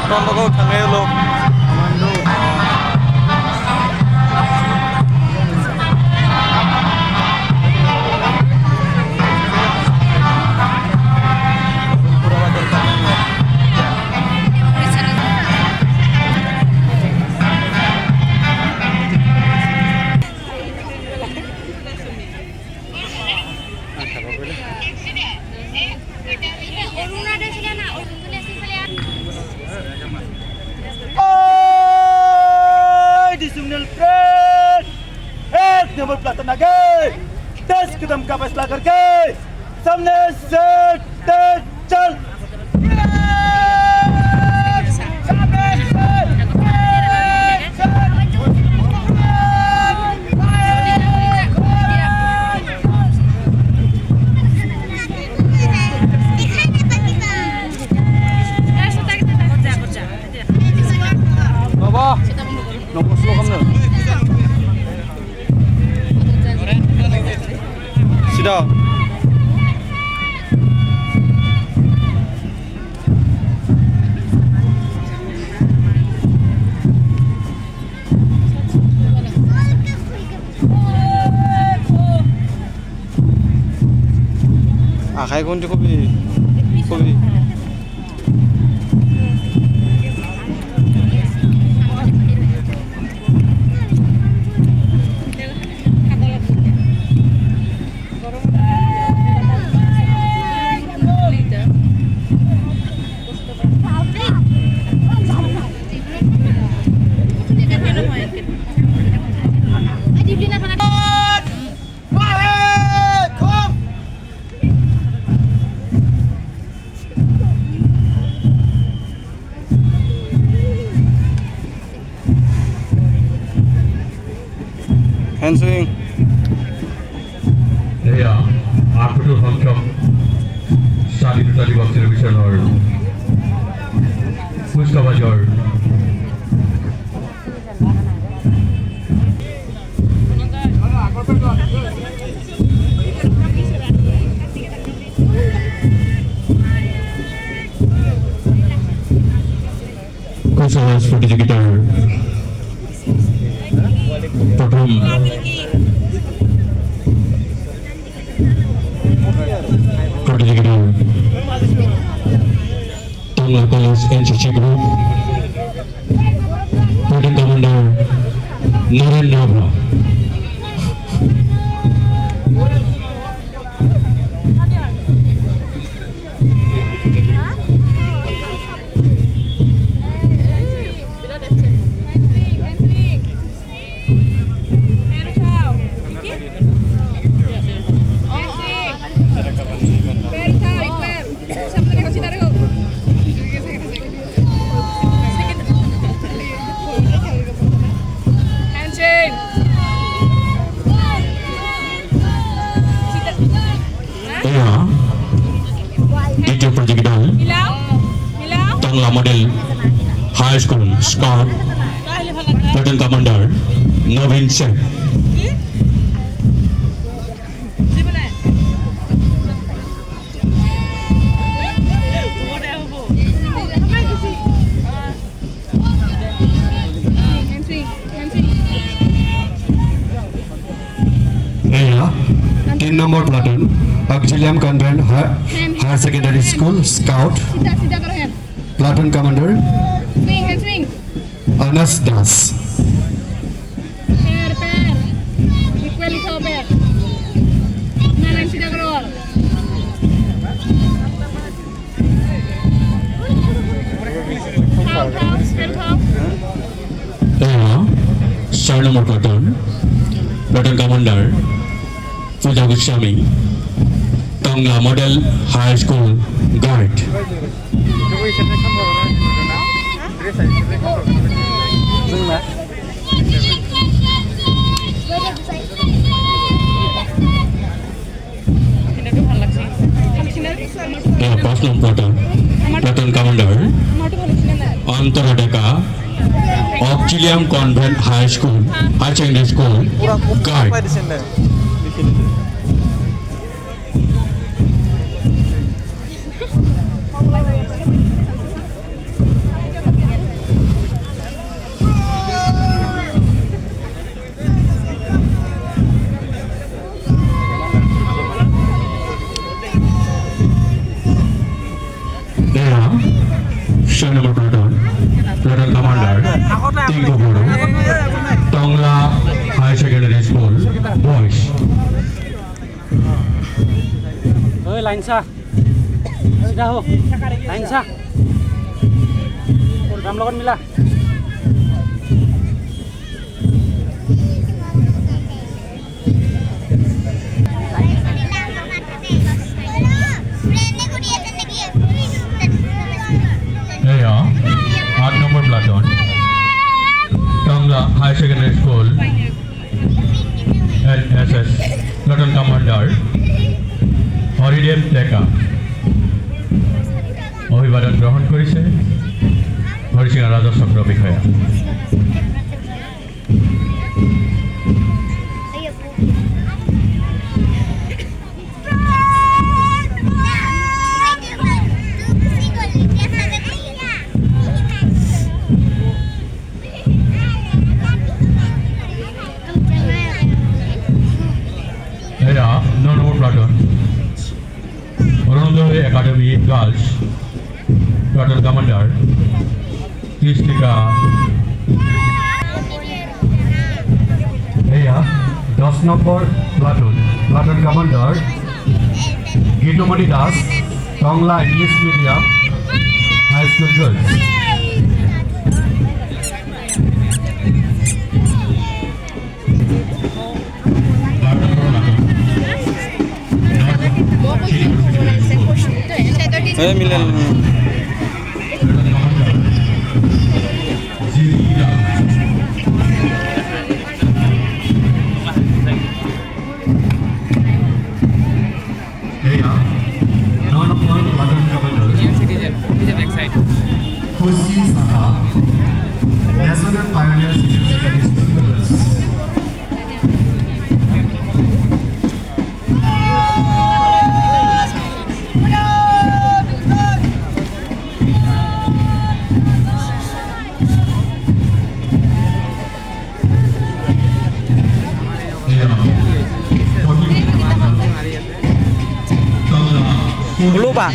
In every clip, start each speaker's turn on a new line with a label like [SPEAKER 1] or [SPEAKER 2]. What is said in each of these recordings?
[SPEAKER 1] Tondoko Tangelo.
[SPEAKER 2] Number प्लाटन आगे 10 कदम का फैसला करके सामने से चल
[SPEAKER 1] Baba, nomor 10 kamu. Sudah. Kayak kunci kopi. Handshake.
[SPEAKER 3] এয়া 8 সংখ্যক স্বাধীনতা দিৱস চেলিব্ৰেশ্যনৰ কুচকাৱাজৰ কুচকাৱাজ প্ৰতিযোগিতাৰ প্রথম প্রতিযোগিতা Tangla College NCC Group Platoon Commander Narendra. দ্বিতীয় প্রতিযোগিতা Tangla Model High School Scout Platoon Commander Navin Singh. Team number platoon Auxilium Convent Higher Secondary School Scout Platoon Commander Anas Das. Star number platoon Commander Puja Goswami, Tangla Model High School Guide. Personal Platoon Commander Antaradeka Auxilium Convent High School High Secondary School Guide. Commander Tangla Tangla Higher Secondary School, boys.
[SPEAKER 4] Ơi line চা চিধা হো line চা তোর কাম লগত মিলা
[SPEAKER 3] Yeah, 8 number platoon, Tangla High Secondary School, LSS, Platoon Commander, Horidev Teka, অভিবাদন গ্রহণ কৰিছে হৰিচিঙা ৰাজচক্ৰ বিষয়া। এয়া 9 নম্বর platoon Arunodoy academy girls, platoon commander Krishnika. এয়া 10 নম্বর platoon, platoon commander Gitamoni Das, Tangla English medium high school girls.
[SPEAKER 1] মিলেন
[SPEAKER 3] National Pioneers Secondary Schools.
[SPEAKER 1] ulu ba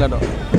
[SPEAKER 1] Hello.